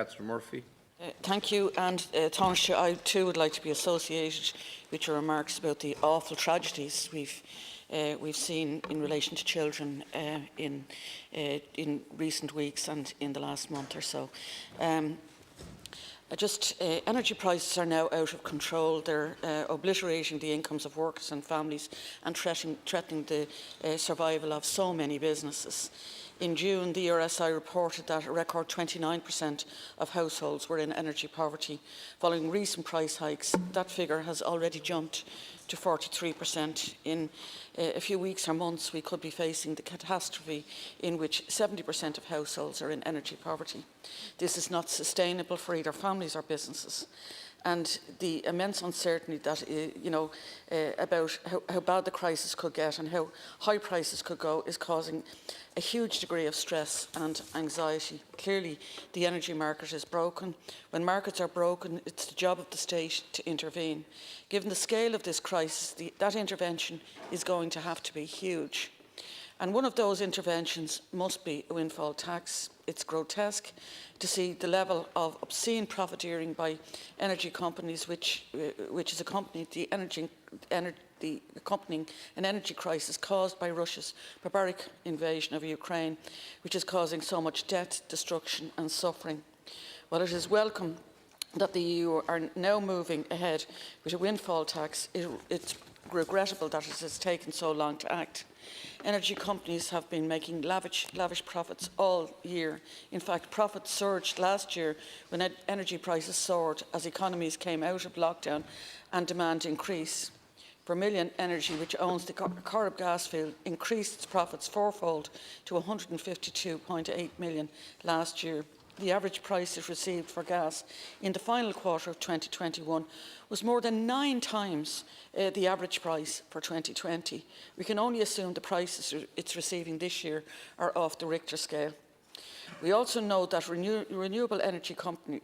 Councillor Murphy. Thank you, and Taoiseach, I too would like to be associated with your remarks about the awful tragedies we've seen in relation to children in recent weeks and in the last month or so. Energy prices are now out of control. They're obliterating the incomes of workers and families and threatening the survival of so many businesses. In June, the RSI reported that a record 29% of households were in energy poverty. Following recent price hikes, that figure has already jumped to 43%. In a few weeks or months, we could be facing the catastrophe in which 70% of households are in energy poverty. This is not sustainable for either families or businesses. And the immense uncertainty that, about how bad the crisis could get and how high prices could go is causing a huge degree of stress and anxiety. Clearly, the energy market is broken. When markets are broken, it's the job of the state to intervene. Given the scale of this crisis, that intervention is going to have to be huge. And one of those interventions must be a windfall tax. It's grotesque to see the level of obscene profiteering by energy companies, which is accompanying accompanying an energy crisis caused by Russia's barbaric invasion of Ukraine, which is causing so much death, destruction and suffering. While it is welcome that the EU are now moving ahead with a windfall tax, it's regrettable that it has taken so long to act. Energy companies have been making lavish profits all year. In fact, profits surged last year when energy prices soared as economies came out of lockdown and demand increased. Vermilion Energy, which owns the Corrib gas field, increased its profits fourfold to 152.8 million last year. The average price it received for gas in the final quarter of 2021 was more than 9 times the average price for 2020. We can only assume the prices it's receiving this year are off the Richter scale. We also know that renewable energy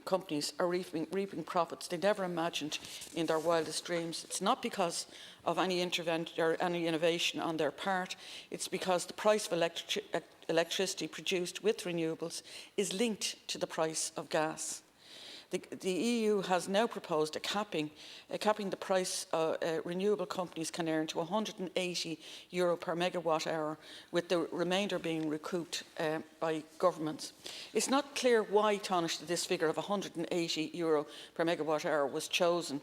companies are reaping profits they never imagined in their wildest dreams. It's not because of any intervention or any innovation on their part. It's because the price of electricity produced with renewables is linked to the price of gas. The EU has now proposed capping the price renewable companies can earn to €180 per megawatt hour, with the remainder being recouped by governments. It's not clear why, Taoiseach, this figure of €180 per megawatt hour was chosen.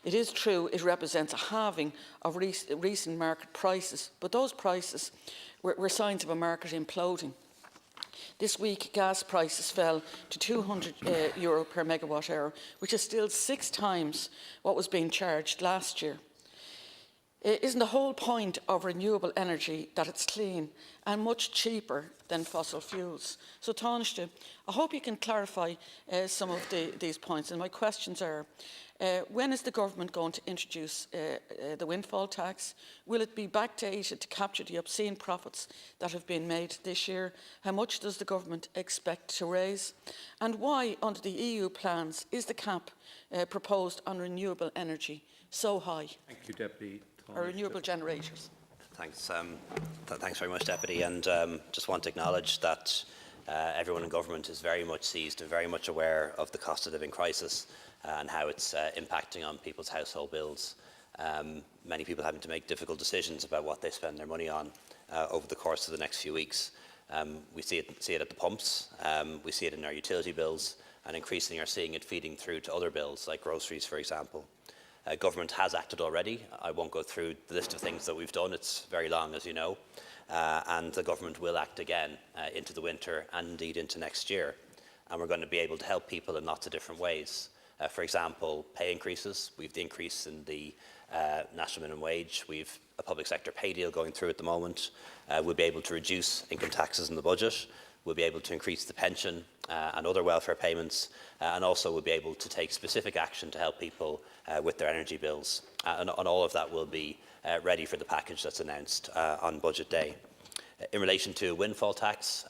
It is true it represents a halving of recent market prices, but those prices were signs of a market imploding. This week, gas prices fell to €200 per megawatt hour, which is still 6 times what was being charged last year. Isn't the whole point of renewable energy that it's clean and much cheaper than fossil fuels? So, Taoiseach, I hope you can clarify some of these points. And my questions are, when is the government going to introduce the windfall tax? Will it be backdated to capture the obscene profits that have been made this year? How much does the government expect to raise? And why, under the EU plans, is the cap proposed on renewable energy so high? Thank you, Deputy. Or renewable generators? Thanks. Thanks very much, Deputy. And just want to acknowledge that everyone in government is very much seized and very much aware of the cost of living crisis and how it's impacting on people's household bills. Many people having to make difficult decisions about what they spend their money on over the course of the next few weeks. We see it at the pumps, we see it in our utility bills, and increasingly are seeing it feeding through to other bills, like groceries, for example. Government has acted already. I won't go through the list of things that we've done. It's very long, as you know. And the government will act again into the winter and indeed into next year. And we're going to be able to help people in lots of different ways. For example, pay increases. We've the increase in the national minimum wage. We've a public sector pay deal going through at the moment. We'll be able to reduce income taxes in the budget. We'll be able to increase the pension and other welfare payments, and also we'll be able to take specific action to help people with their energy bills. And all of that will be ready for the package that's announced on budget day. In relation to windfall tax,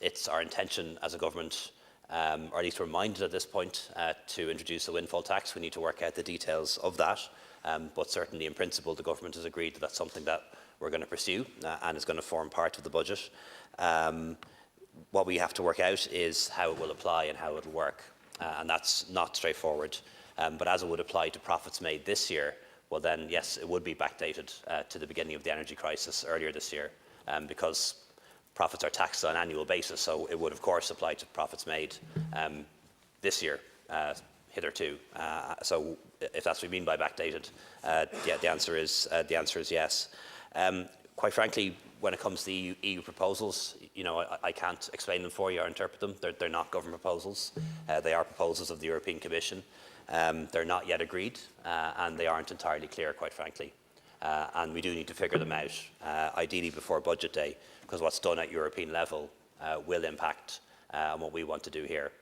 it's our intention as a government, or at least we're minded at this point, to introduce a windfall tax. We need to work out the details of that, but certainly in principle the government has agreed that that's something that we're going to pursue and is going to form part of the budget. what we have to work out is how it will apply and how it will work. And that's not straightforward. But as it would apply to profits made this year, well then, yes, it would be backdated to the beginning of the energy crisis earlier this year, because profits are taxed on an annual basis, so it would of course apply to profits made this year, hitherto. So if that's what we mean by backdated, yeah, the answer is yes. Quite frankly, when it comes to the EU proposals, I can't explain them for you or interpret them. They're not government proposals. They are proposals of the European Commission. They're not yet agreed, and they aren't entirely clear, quite frankly. And we do need to figure them out, ideally before budget day, because what's done at European level will impact on what we want to do here.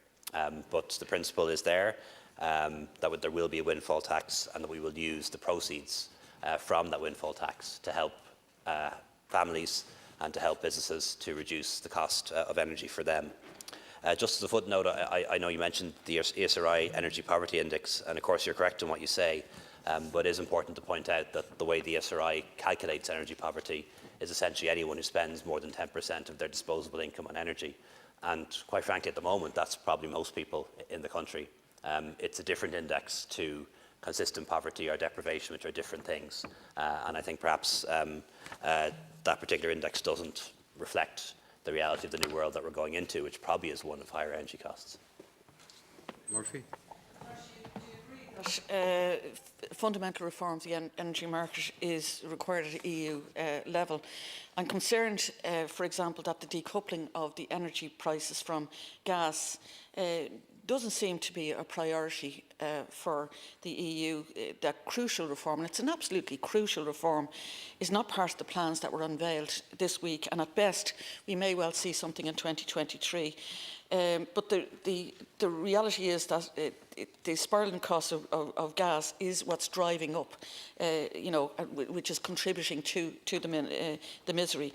But the principle is there, that there will be a windfall tax, and that we will use the proceeds from that windfall tax to help families and to help businesses to reduce the cost of energy for them. Just as a footnote, I know you mentioned the ESRI Energy Poverty Index, and of course you're correct in what you say, but it is important to point out that the way the ESRI calculates energy poverty is essentially anyone who spends more than 10% of their disposable income on energy. And quite frankly, at the moment, that's probably most people in the country. It's a different index to consistent poverty or deprivation, which are different things. And I think perhaps that particular index doesn't reflect the reality of the new world that we're going into, which probably is one of higher energy costs. Murphy? Fundamental reform of the energy market is required at EU level. I'm concerned, for example, that the decoupling of the energy prices from gas doesn't seem to be a priority for the EU. That crucial reform, and it's an absolutely crucial reform, is not part of the plans that were unveiled this week, and at best we may well see something in 2023. But the reality is that the spiralling cost of gas is what's driving up, which is contributing to the misery.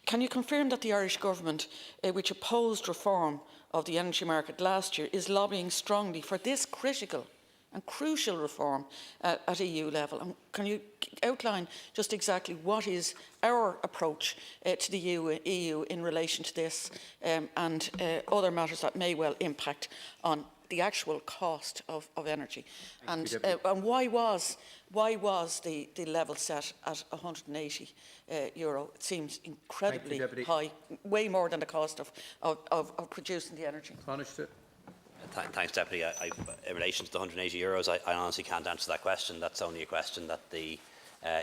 Can you confirm that the Irish government, which opposed reform of the energy market last year, is lobbying strongly for this critical and crucial reform at EU level? And can you outline just exactly what is our approach to the EU in relation to this and other matters that may well impact on the actual cost of energy? And why was the level set at €180? It seems incredibly high, way more than the cost of producing the energy. Thanks, Deputy. In relation to the €180, I honestly can't answer that question. That's only a question that the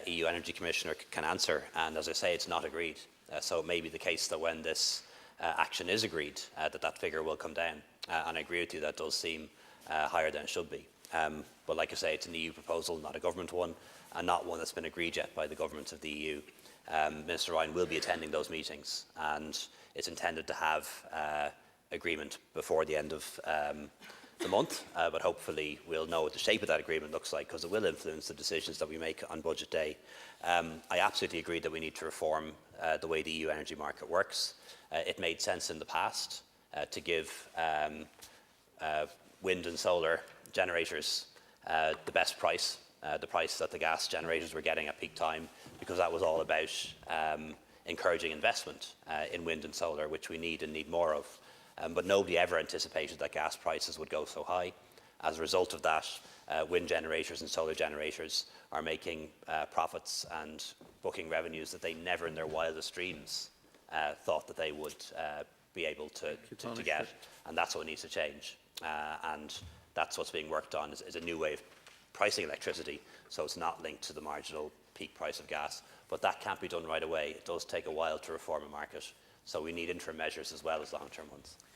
EU Energy Commissioner can answer. And as I say, it's not agreed. So it may be the case that when this action is agreed, that figure will come down. And I agree with you, that does seem higher than it should be. But like I say, it's an EU proposal, not a government one, and not one that's been agreed yet by the governments of the EU. Minister Ryan will be attending those meetings, and it's intended to have agreement before the end of the month, but hopefully we'll know what the shape of that agreement looks like, because it will influence the decisions that we make on budget day. I absolutely agree that we need to reform the way the EU energy market works. It made sense in the past to give wind and solar generators the best price, the price that the gas generators were getting at peak time, because that was all about encouraging investment in wind and solar, which we need and need more of. But nobody ever anticipated that gas prices would go so high. As a result of that, wind generators and solar generators are making profits and booking revenues that they never in their wildest dreams thought that they would be able to get. And that's what needs to change. And that's what's being worked on, is a new way of pricing electricity, so it's not linked to the marginal peak price of gas. But that can't be done right away. It does take a while to reform a market. So we need interim measures as well as long-term ones.